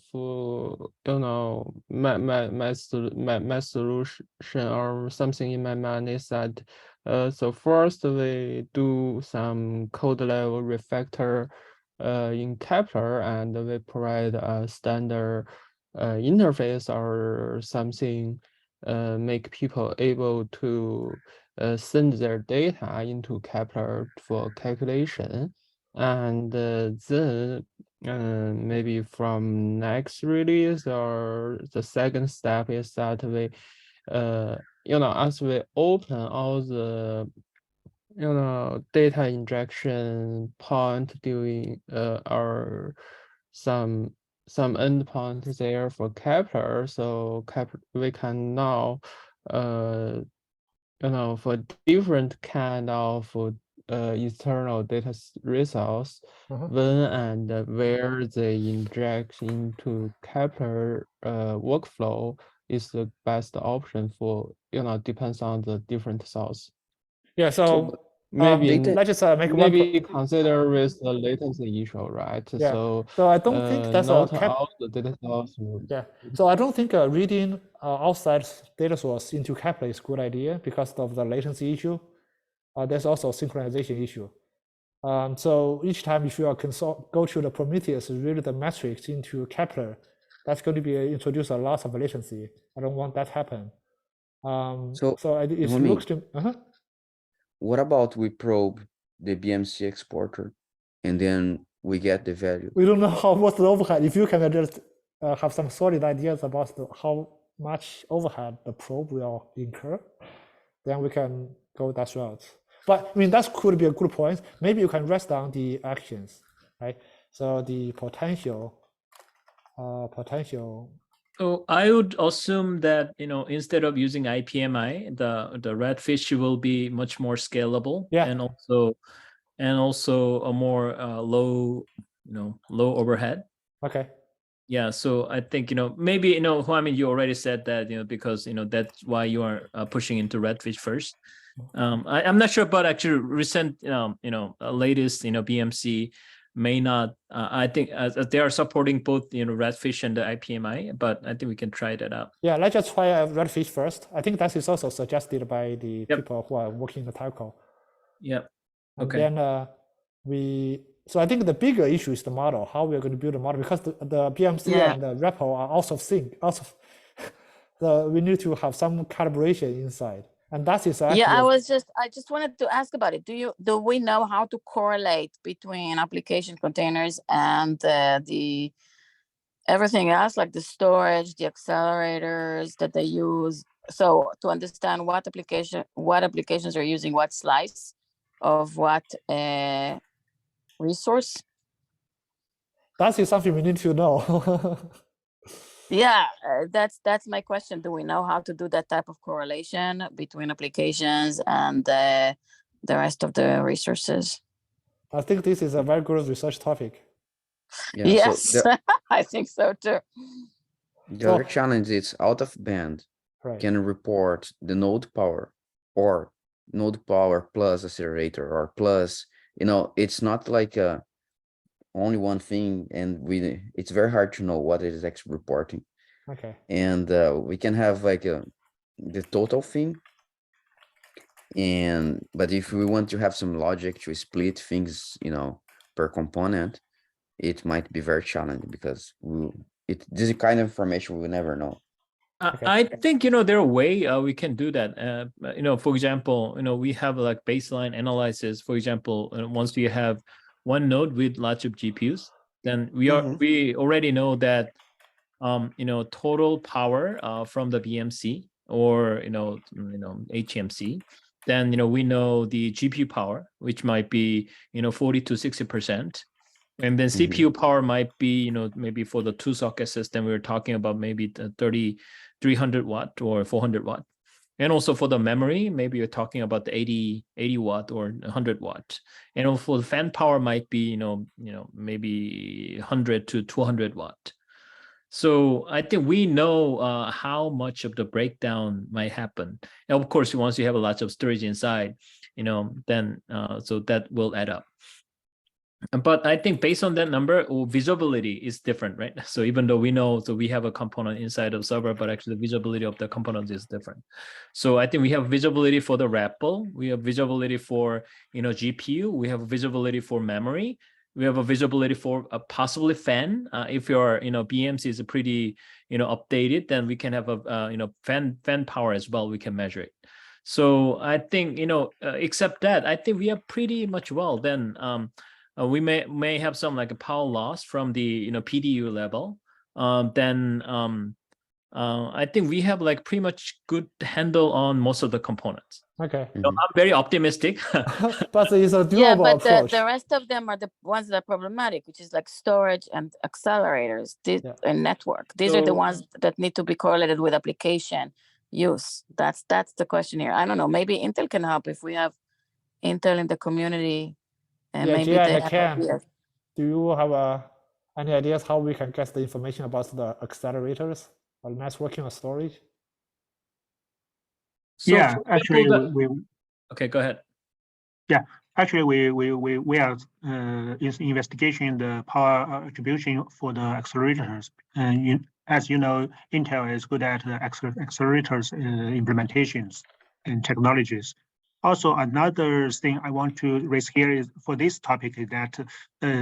my solution or something in my mind is that so first we do some code level refactor in Kepler and we provide a standard interface or something make people able to send their data into Kepler for calculation. And then maybe from next release or the second step is that we, as we open all the, data injection point during our some endpoint there for Kepler, so we can now for different kind of external data resource, when and where they inject into Kepler workflow is the best option for, depends on the different source. Yeah, so Maybe let's just make one. maybe consider with the latency issue, right? Yeah. So I don't think that's not all the data source. Yeah. So I don't think reading outside data source into Kepler is a good idea because of the latency issue. There's also a synchronization issue. So each time if you are go to the Prometheus, read the metrics into Kepler, that's going to be introduce a lot of latency. I don't want that to happen. It looks to What about we probe the BMC exporter and then we get the value? We don't know what's the overhead. If you can just have some solid ideas about how much overhead the probe will incur, then we can go that route. But I mean, that could be a good point. Maybe you can write down the actions, right? So the potential. So I would assume that, instead of using IPMI, the Redfish will be much more scalable, and also a more low overhead. Okay. Yeah, so I think, maybe, Huamin, you already said that, because, that's why you are pushing into Redfish first. I'm not sure about actually recent, latest, BMC may not, I think they are supporting both, Redfish and the IPMI, but I think we can try that out. Yeah, let's just try Redfish first. I think that is also suggested by the people who are working in the telco. Yeah. Okay. And then so I think the bigger issue is the model, how we're going to build a model, because the BMC and the repo are also sync. We need to have some calibration inside. And that is actually. Yeah, I just wanted to ask about it. Do we know how to correlate between application containers and the everything else, like the storage, the accelerators that they use? So to understand what applications are using what slice of what resource. That is something we need to know. Yeah, that's my question. Do we know how to do that type of correlation between applications and the rest of the resources? I think this is a very good research topic. Yeah, yes, so I think so too. The other challenge is out of band can report the node power or node power plus accelerator or plus, it's not like only one thing, and it's very hard to know what it is actually reporting. Okay. And we can have like the total thing, but if we want to have some logic to split things, per component, it might be very challenging because this kind of information we will never know. I think, there are way we can do that. For example, we have like baseline analysis. For example, once we have one node with lots of GPUs, then we already know that total power from the BMC or HMC. Then we know the GPU power, which might be 40 to 60%. And then CPU power might be, maybe for the 2-socket system, we were talking about maybe the 300 watt or 400 watt. And also for the memory, maybe you're talking about the 80 watt or 100 watt. And for the fan power might be, maybe 100 to 200 watt. So I think we know how much of the breakdown might happen. And of course, once you have a lot of storage inside, then so that will add up. But I think based on that number, visibility is different, right? So even though we know, so we have a component inside of server, but actually the visibility of the component is different. So I think we have visibility for the REPL, we have visibility for GPU, we have visibility for memory, we have a visibility for possibly fan. If your BMC is pretty updated, then we can have a fan power as well. We can measure it. So I think except that, I think we are pretty much well. Then we may have some like a power loss from the PDU level. Then I think we have like pretty much good handle on most of the components. Okay. So I'm very optimistic. But it's a doable approach. The rest of them are the ones that are problematic, which is like storage and accelerators and network. These are the ones that need to be correlated with application. use? That's the question here. I don't know. Maybe Intel can help if we have Intel in the community, and Yeah, maybe Jia they and have Ken, ideas. do you have any ideas how we can get the information about the accelerators or networking or storage? So Yeah, for actually, example, we okay, go ahead. actually we are is investigation the power attribution for the accelerators. And as you know, Intel is good at the accelerators implementations and technologies. Also, another thing I want to raise here is for this topic is that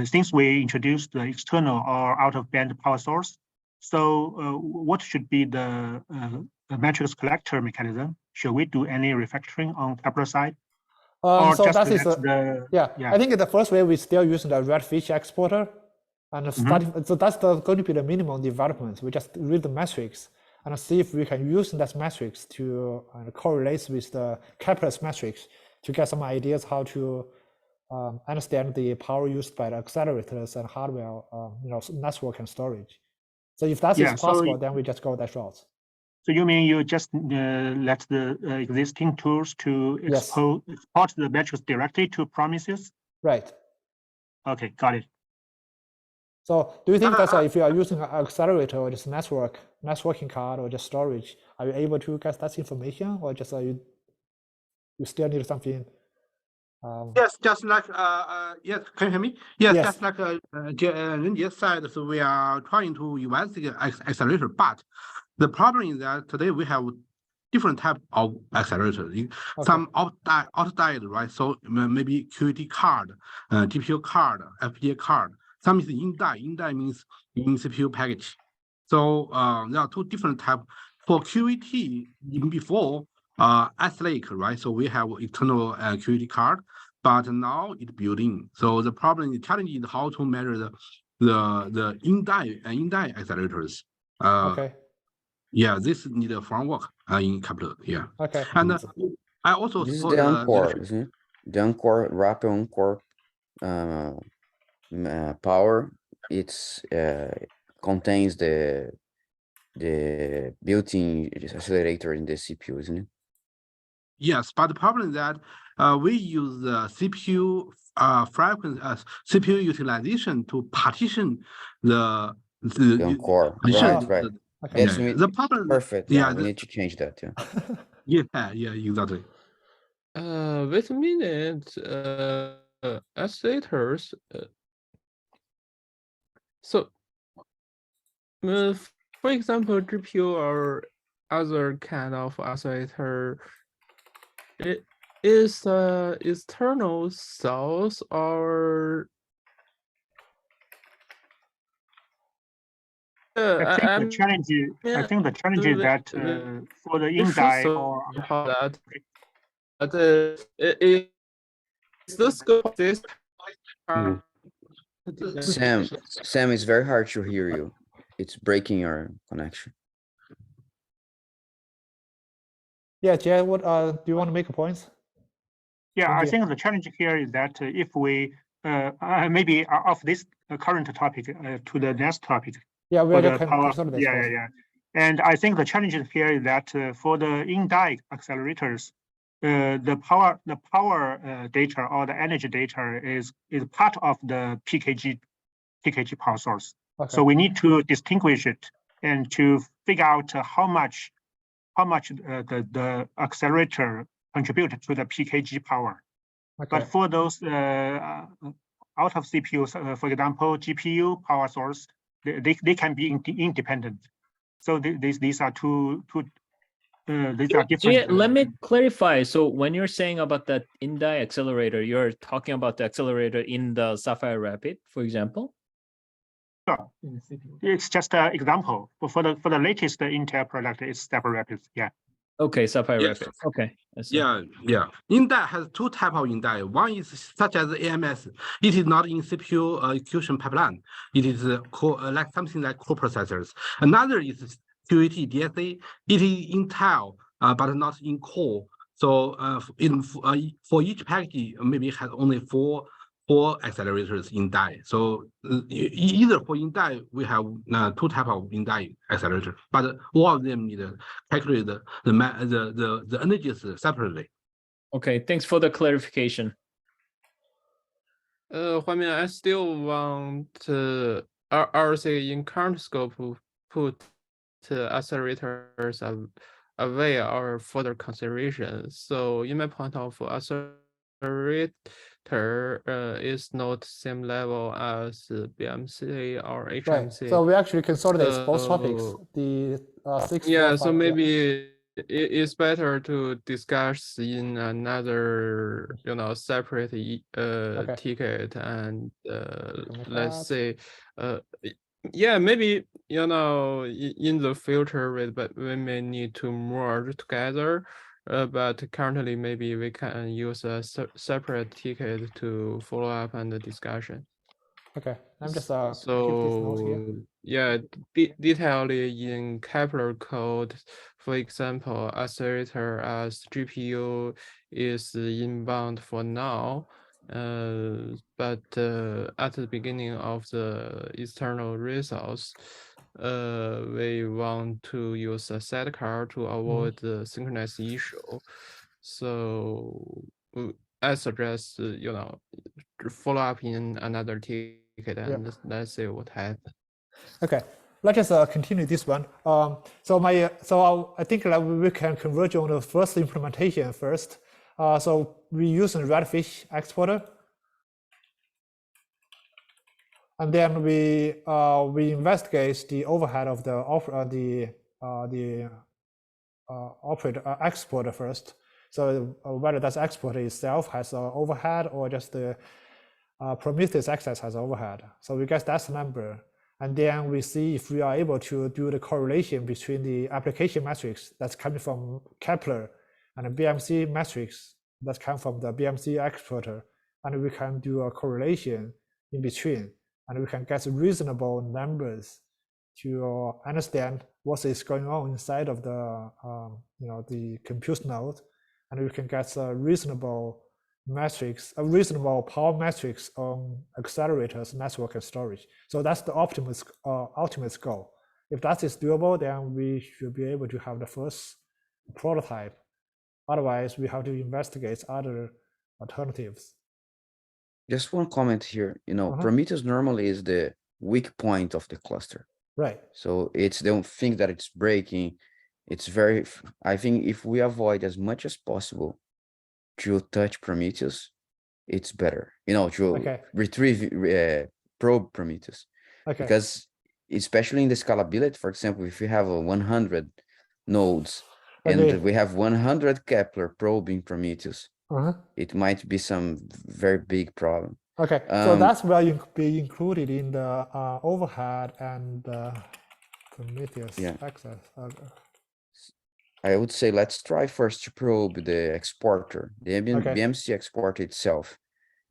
since we introduced the external or out-of-band power source, so what should be the matrix collector mechanism? Should we do any refactoring on Kepler side? Or So just that is let the yeah. I think in the first way we still using the redfish exporter, and starting, so that's going to be the minimum development. We just read the metrics and see if we can use that metrics to correlate with the Kepler's metrics to get some ideas how to understand the power used by the accelerators and hardware, network and storage. So if that is possible, then we just go that route. So you mean you just let the existing tools to export the metrics directly to Prometheus? Right. Okay, got it. So do you think that if you are using an accelerator or just networking card or just storage, are you able to get that information, or just you still need something? Yes, just like yes, can you hear me? Yes, just like Renjie said, so we are trying to investigate accelerator, but the problem is that today we have different type of accelerators. Some out-died, right? So maybe QET card, GPU card, FPGA card. Some is in-die. In-die means in CPU package. So there are two different type. For QET, even before S-Lake, right? So we have internal QET card, but now it's building. So the problem, the challenge is how to measure the in-die accelerators. Yeah, this need a framework in Kepler. Yeah. Okay. And I also this is saw the Encore, isn't it? The Encore rapid Encore power. It's contains the built-in accelerator in the CPU, isn't it? Yes, but the problem is that we use the CPU frequency, CPU utilization to partition the Encore. Right. Okay. The problem. Perfect. Yeah, we need to change that. Yeah. Yeah, exactly. Wait a minute. Accelerators. So, for example, GPU or other kind of accelerator, it is external source or I think the challenge is that for the in-die or that, but it's the scope of this. Sam, it's very hard to hear you. It's breaking your connection. Yeah, Jay, what do you want to make a point? Yeah, I think the challenge here is that if we maybe off this current topic to the next topic. Yeah, we are Yeah. And I think the challenge here is that for the in-die accelerators, the power data or the energy data is part of the PKG power source. So we need to distinguish it and to figure out how much the accelerator contribute to the PKG power. But for those out of CPUs, for example, GPU power source, they can be independent. So these are two these are different. Let me clarify. So when you're saying about that in-die accelerator, you're talking about the accelerator in the Sapphire Rapid, for example? Sure. It's just an example. But for the latest Intel product, it's Sapphire Rapid. Yeah. Okay, Sapphire Rapid. Okay. Yeah. In-die has two types of in-die. One is such as AMS. It is not in CPU execution pipeline. It is like something like coprocessors. Another is QET DSA. It is Intel, but not in core. So for each package, maybe has only four 4 accelerators in die. So either for in die, we have 2 type of in die accelerator, but all of them need to calculate the energies separately. Okay, thanks for the clarification. I still want RC in current scope put accelerators away or further consideration. So in my point of accelerator is not same level as BMC or HMC. Right. So we actually consolidate both topics. The 6, 4, Yeah, 5, so maybe it's better to discuss in another, separate ticket, and let's say, yeah, maybe in the future, we may need to merge together. But currently, maybe we can use a separate ticket to follow up on the discussion. Okay, I'm just keep this note here. So yeah, detailedly in Kepler code, for example, accelerator as GPU is inbound for now, but at the beginning of the external resource, we want to use a sidecar to avoid the synchronous issue. So I suggest follow up in another ticket and let's see what happens. Okay, let's just continue this one. So I think that we can converge on the first implementation first. So we use a Redfish exporter, and then we investigate the overhead of the exporter first. So whether that exporter itself has an overhead or just the Prometheus access has overhead. So we get that number, and then we see if we are able to do the correlation between the application metrics that's coming from Kepler and the BMC metrics that come from the BMC exporter, and we can do a correlation in between, and we can get reasonable numbers to understand what is going on inside of the the compute node, and we can get a reasonable reasonable power metrics on accelerators, network, and storage. So that's the ultimate goal. If that is doable, then we should be able to have the first prototype. Otherwise, we have to investigate other alternatives. Just one comment here. Prometheus normally is the weak point of the cluster. Right. So they don't think that it's breaking. I think if we avoid as much as possible to touch Prometheus, it's better, to retrieve, probe Prometheus. Okay. Because especially in the scalability, for example, if we have 100 nodes and we have 100 Kepler probing Prometheus, it might be some very big problem. Okay, so that's will be included in the overhead and Prometheus access. I would say let's try first to probe the exporter, the BMC exporter itself.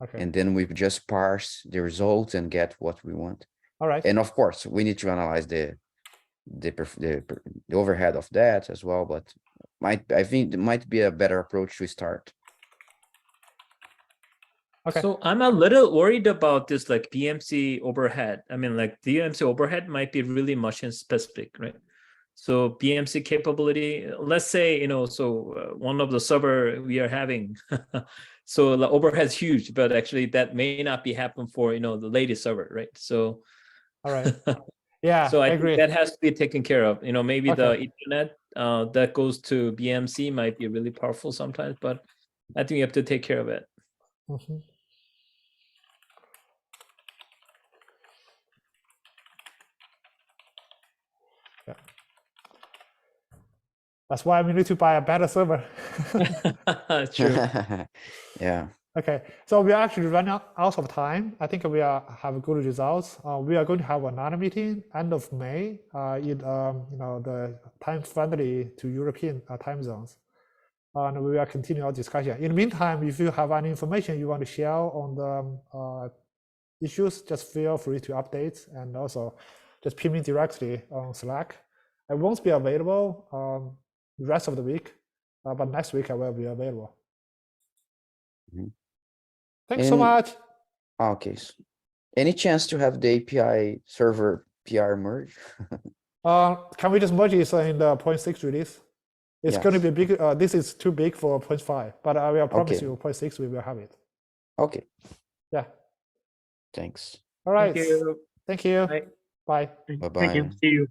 Okay. And then we just parse the results and get what we want. All right. And of course, we need to analyze the overhead of that as well. But I think it might be a better approach to start. Okay. So I'm a little worried about this like BMC overhead. I mean, like BMC overhead might be really machine specific, right? So BMC capability, let's say, one of the server we are having, so the overhead is huge, but actually that may not be happen for, the latest server, right? So, all right. Yeah, so I agree. think that has to be taken care of. Maybe the Ethernet that goes to BMC might be really powerful sometimes, but I think you have to take care of it. Yeah. That's why we need to buy a better server. True. Yeah. Okay, so we are actually running out of time. I think we have good results. We are going to have another meeting end of May in the time friendly to European time zones, and we will continue our discussion. In the meantime, if you have any information you want to share on the issues, just feel free to update, and also just ping me directly on Slack. I won't be available the rest of the week, but next week I will be available. Thanks so much. Okay. Any chance to have the API server PR merge? Can we just merge this in the 0.6 release? It's going to be big. This is too big for 0.5, but I will promise you 0.6 we will have it. Okay. Yeah. Thanks. All right. Thank you. Thank you. Bye. Bye. Bye-bye. Thank you. See you.